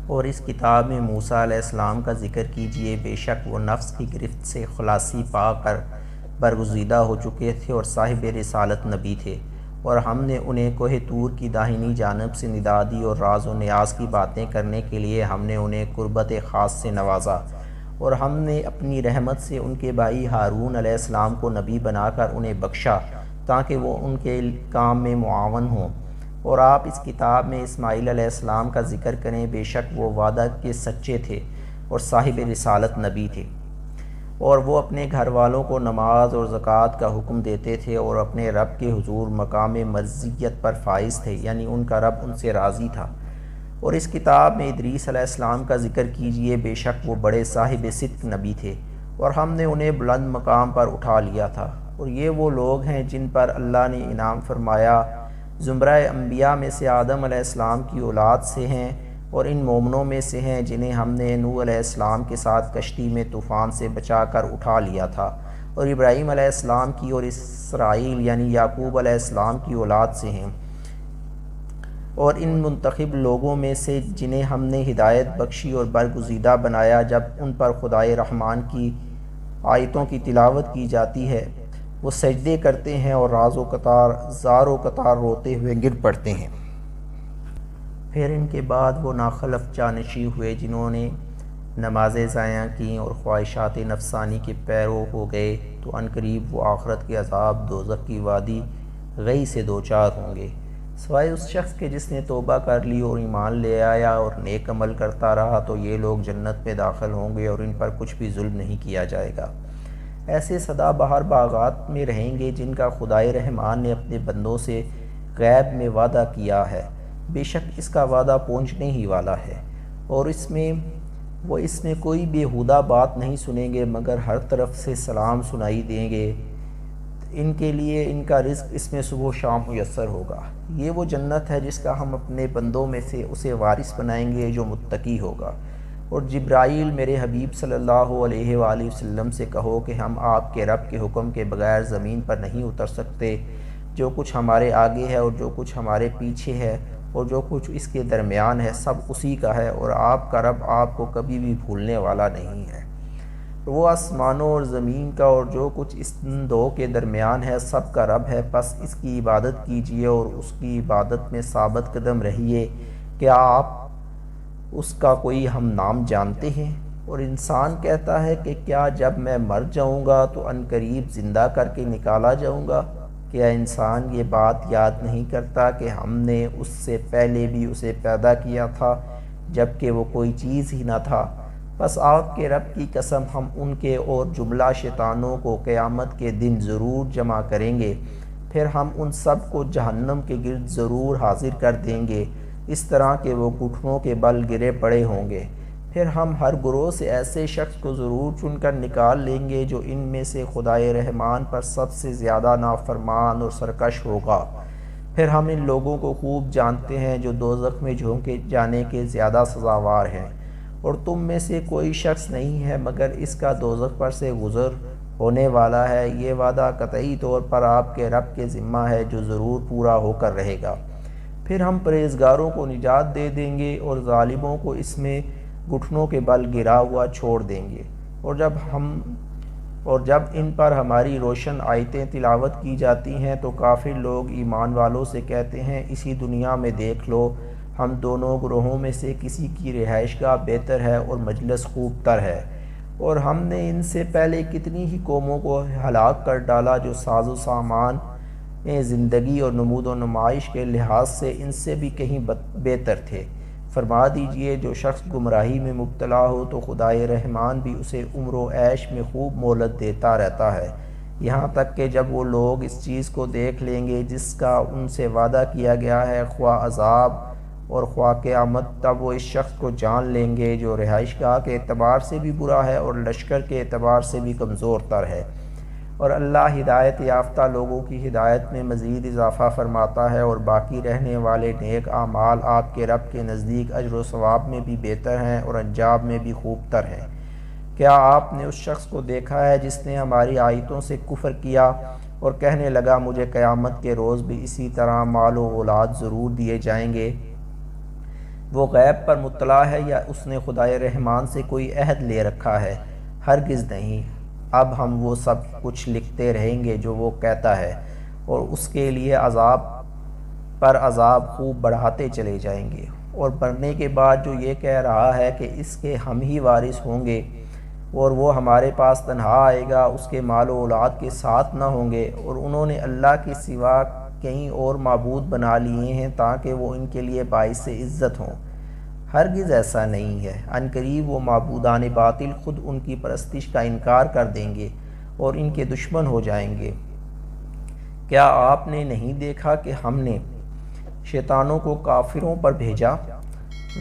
اور اس کتاب میں موسیٰ علیہ السلام کا ذکر کیجیے، بے شک وہ نفس کی گرفت سے خلاصی پا کر برگزیدہ ہو چکے تھے اور صاحب رسالت نبی تھے، اور ہم نے انہیں کوہ طور کی داہنی جانب سے ندا دی اور راز و نیاز کی باتیں کرنے کے لیے ہم نے انہیں قربت خاص سے نوازا، اور ہم نے اپنی رحمت سے ان کے بھائی ہارون علیہ السلام کو نبی بنا کر انہیں بخشا تاکہ وہ ان کے کام میں معاون ہوں۔ اور آپ اس کتاب میں اسماعیل علیہ السلام کا ذکر کریں، بے شک وہ وعدہ کے سچے تھے اور صاحب رسالت نبی تھے، اور وہ اپنے گھر والوں کو نماز اور زکوٰۃ کا حکم دیتے تھے اور اپنے رب کے حضور مقام مرضیت پر فائز تھے، یعنی ان کا رب ان سے راضی تھا۔ اور اس کتاب میں ادریس علیہ السلام کا ذکر کیجیے، بے شک وہ بڑے صاحب صدق نبی تھے اور ہم نے انہیں بلند مقام پر اٹھا لیا تھا، اور یہ وہ لوگ ہیں جن پر اللہ نے انعام فرمایا، زمرہ انبیاء میں سے آدم علیہ السلام کی اولاد سے ہیں، اور ان مومنوں میں سے ہیں جنہیں ہم نے نوح علیہ السلام کے ساتھ کشتی میں طوفان سے بچا کر اٹھا لیا تھا، اور ابراہیم علیہ السلام کی اور اسرائیل یعنی یعقوب علیہ السلام کی اولاد سے ہیں، اور ان منتخب لوگوں میں سے جنہیں ہم نے ہدایت بخشی اور برگزیدہ بنایا، جب ان پر خدائے رحمان کی آیتوں کی تلاوت کی جاتی ہے وہ سجدے کرتے ہیں اور زار و قطار روتے ہوئے گر پڑتے ہیں۔ پھر ان کے بعد وہ ناخلف جانشین ہوئے جنہوں نے نمازیں ضائع کیں اور خواہشات نفسانی کے پیرو ہو گئے، تو عنقریب وہ آخرت کے عذاب دوزخ کی وادی غی سے دوچار ہوں گے، سوائے اس شخص کے جس نے توبہ کر لی اور ایمان لے آیا اور نیک عمل کرتا رہا، تو یہ لوگ جنت میں داخل ہوں گے اور ان پر کچھ بھی ظلم نہیں کیا جائے گا۔ ایسے سدا بہار باغات میں رہیں گے جن کا خدائے رحمان نے اپنے بندوں سے غیب میں وعدہ کیا ہے، بے شک اس کا وعدہ پہنچنے ہی والا ہے، اور اس میں کوئی بیہودہ بات نہیں سنیں گے مگر ہر طرف سے سلام سنائی دیں گے، ان کے لیے ان کا رزق اس میں صبح و شام میسر ہوگا۔ یہ وہ جنت ہے جس کا ہم اپنے بندوں میں سے اسے وارث بنائیں گے جو متقی ہوگا۔ اور جبرائیل میرے حبیب صلی اللہ علیہ وآلہ وسلم سے کہو کہ ہم آپ کے رب کے حکم کے بغیر زمین پر نہیں اتر سکتے، جو کچھ ہمارے آگے ہے اور جو کچھ ہمارے پیچھے ہے اور جو کچھ اس کے درمیان ہے سب اسی کا ہے، اور آپ کا رب آپ کو کبھی بھی بھولنے والا نہیں ہے۔ وہ آسمانوں اور زمین کا اور جو کچھ اس دو کے درمیان ہے سب کا رب ہے، پس اس کی عبادت کیجیے اور اس کی عبادت میں ثابت قدم رہیے۔ کیا آپ اس کا کوئی ہم نام جانتے ہیں؟ اور انسان کہتا ہے کہ کیا جب میں مر جاؤں گا تو عنقریب زندہ کر کے نکالا جاؤں گا؟ کیا انسان یہ بات یاد نہیں کرتا کہ ہم نے اس سے پہلے بھی اسے پیدا کیا تھا جب کہ وہ کوئی چیز ہی نہ تھا؟ بس آپ کے رب کی قسم ہم ان کے اور جملہ شیطانوں کو قیامت کے دن ضرور جمع کریں گے، پھر ہم ان سب کو جہنم کے گرد ضرور حاضر کر دیں گے، اس طرح کہ وہ گھٹنوں کے بل گرے پڑے ہوں گے۔ پھر ہم ہر گروہ سے ایسے شخص کو ضرور چن کر نکال لیں گے جو ان میں سے خدائے رحمان پر سب سے زیادہ نافرمان اور سرکش ہوگا۔ پھر ہم ان لوگوں کو خوب جانتے ہیں جو دوزخ میں جھونکے جانے کے زیادہ سزاوار ہیں، اور تم میں سے کوئی شخص نہیں ہے مگر اس کا دوزخ پر سے گزر ہونے والا ہے۔ یہ وعدہ قطعی طور پر آپ کے رب کے ذمہ ہے جو ضرور پورا ہو کر رہے گا۔ پھر ہم پرہیزگاروں کو نجات دے دیں گے اور ظالموں کو اس میں گھٹنوں کے بل گرا ہوا چھوڑ دیں گے، اور جب ان پر ہماری روشن آیتیں تلاوت کی جاتی ہیں تو کافر لوگ ایمان والوں سے کہتے ہیں اسی دنیا میں دیکھ لو، ہم دونوں گروہوں میں سے کسی کی رہائش گاہ بہتر ہے اور مجلس خوب تر ہے، اور ہم نے ان سے پہلے کتنی ہی قوموں کو ہلاک کر ڈالا جو ساز و سامان زندگی اور نمود و نمائش کے لحاظ سے ان سے بھی کہیں بہتر تھے۔ فرما دیجئے جو شخص گمراہی میں مبتلا ہو تو خدائے رحمان بھی اسے عمر و عیش میں خوب مہلت دیتا رہتا ہے، یہاں تک کہ جب وہ لوگ اس چیز کو دیکھ لیں گے جس کا ان سے وعدہ کیا گیا ہے، خواہ عذاب اور خواہ قیامت، تب وہ اس شخص کو جان لیں گے جو رہائش گاہ کے اعتبار سے بھی برا ہے اور لشکر کے اعتبار سے بھی کمزور تر ہے۔ اور اللہ ہدایت یافتہ لوگوں کی ہدایت میں مزید اضافہ فرماتا ہے، اور باقی رہنے والے نیک اعمال آپ کے رب کے نزدیک اجر و ثواب میں بھی بہتر ہیں اور انجام میں بھی خوب تر ہیں۔ کیا آپ نے اس شخص کو دیکھا ہے جس نے ہماری آیتوں سے کفر کیا اور کہنے لگا مجھے قیامت کے روز بھی اسی طرح مال و اولاد ضرور دیے جائیں گے؟ وہ غیب پر مطلع ہے یا اس نے خدائے رحمان سے کوئی عہد لے رکھا ہے؟ ہرگز نہیں۔ اب ہم وہ سب کچھ لکھتے رہیں گے جو وہ کہتا ہے، اور اس کے لیے عذاب پر عذاب خوب بڑھاتے چلے جائیں گے۔ اور مرنے کے بعد جو یہ کہہ رہا ہے کہ اس کے ہم ہی وارث ہوں گے اور وہ ہمارے پاس تنہا آئے گا، اس کے مال و اولاد کے ساتھ نہ ہوں گے، اور انہوں نے اللہ کے سوا کئی اور معبود بنا لیے ہیں تاکہ وہ ان کے لیے باعث عزت ہوں۔ ہرگز ایسا نہیں ہے۔ عنقریب وہ معبودان باطل خود ان کی پرستش کا انکار کر دیں گے اور ان کے دشمن ہو جائیں گے۔ کیا آپ نے نہیں دیکھا کہ ہم نے شیطانوں کو کافروں پر بھیجا؟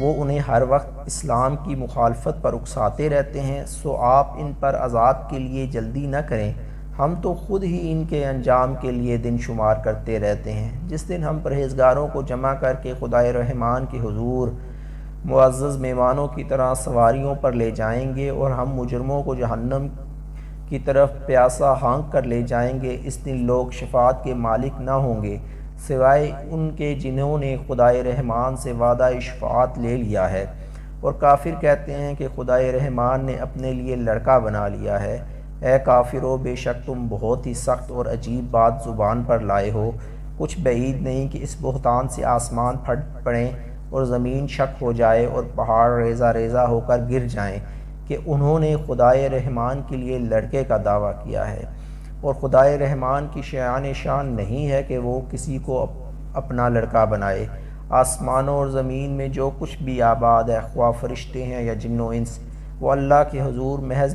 وہ انہیں ہر وقت اسلام کی مخالفت پر اکساتے رہتے ہیں، سو آپ ان پر عذاب کے لیے جلدی نہ کریں۔ ہم تو خود ہی ان کے انجام کے لیے دن شمار کرتے رہتے ہیں۔ جس دن ہم پرہیزگاروں کو جمع کر کے خدائے رحمان کے حضور معزز مہمانوں کی طرح سواریوں پر لے جائیں گے، اور ہم مجرموں کو جہنم کی طرف پیاسا ہانک کر لے جائیں گے، اس دن لوگ شفاعت کے مالک نہ ہوں گے سوائے ان کے جنہوں نے خدائے رحمان سے وعدہ شفاعت لے لیا ہے۔ اور کافر کہتے ہیں کہ خدائے رحمان نے اپنے لیے لڑکا بنا لیا ہے۔ اے کافرو، بے شک تم بہت ہی سخت اور عجیب بات زبان پر لائے ہو۔ کچھ بعید نہیں کہ اس بہتان سے آسمان پھٹ پڑیں اور زمین شق ہو جائے اور پہاڑ ریزہ ریزہ ہو کر گر جائیں کہ انہوں نے خدائے رحمان کے لیے لڑکے کا دعویٰ کیا ہے۔ اور خدائے رحمان کی شان نہیں ہے کہ وہ کسی کو اپنا لڑکا بنائے۔ آسمانوں اور زمین میں جو کچھ بھی آباد ہے، خواہ فرشتے ہیں یا جن و انس، وہ اللہ کے حضور محض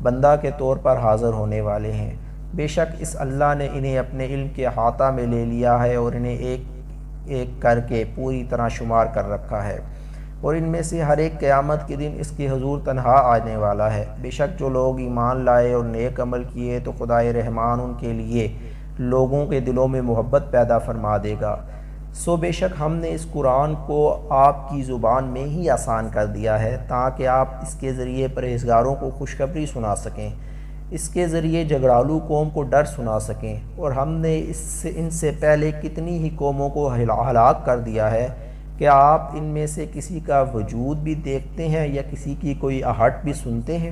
بندہ کے طور پر حاضر ہونے والے ہیں۔ بے شک اس اللہ نے انہیں اپنے علم کے احاطہ میں لے لیا ہے اور انہیں ایک ایک کر کے پوری طرح شمار کر رکھا ہے، اور ان میں سے ہر ایک قیامت کے دن اس کے حضور تنہا آنے والا ہے۔ بے شک جو لوگ ایمان لائے اور نیک عمل کیے تو خدائے رحمان ان کے لیے لوگوں کے دلوں میں محبت پیدا فرما دے گا۔ سو بے شک ہم نے اس قرآن کو آپ کی زبان میں ہی آسان کر دیا ہے تاکہ آپ اس کے ذریعے پرہیزگاروں کو خوشخبری سنا سکیں، اس کے ذریعے جھگڑالو قوم کو ڈر سنا سکیں۔ اور ہم نے ان سے پہلے کتنی ہی قوموں کو ہلاک کر دیا ہے۔ کیا آپ ان میں سے کسی کا وجود بھی دیکھتے ہیں یا کسی کی کوئی آہٹ بھی سنتے ہیں؟